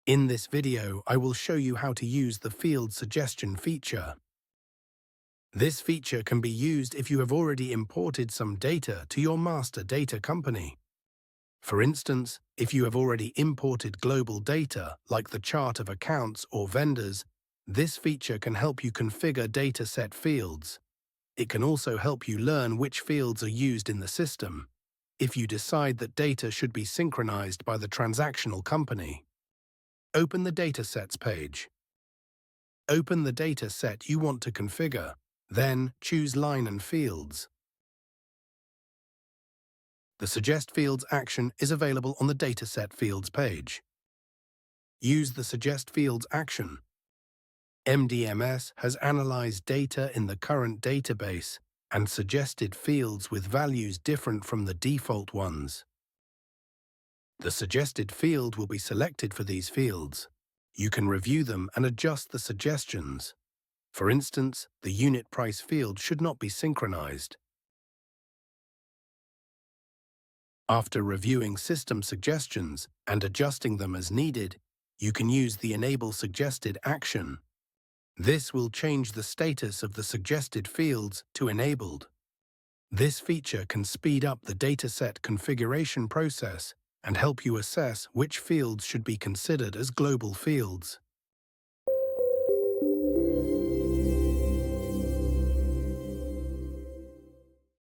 In this video, I will show you how to use the field suggestion feature. This feature can be used if you have already imported some data to your master data company. For instance, if you have already imported global data, like the chart of accounts or vendors, this feature can help you configure dataset fields. It can also help you learn which fields are used in the system, if you decide that data should be synchronized by the transactional company. Open the Datasets page. Open the data set you want to configure, then choose Line and Fields. The Suggest Fields action is available on the Dataset Fields page. Use the Suggest Fields action. MDMS has analyzed data in the current database and suggested fields with values different from the default ones. The suggested field will be selected for these fields. You can review them and adjust the suggestions. For instance, the unit price field should not be synchronized. After reviewing system suggestions and adjusting them as needed, you can use the Enable Suggested action. This will change the status of the suggested fields to enabled. This feature can speed up the dataset configuration process and help you assess which fields should be considered as global fields.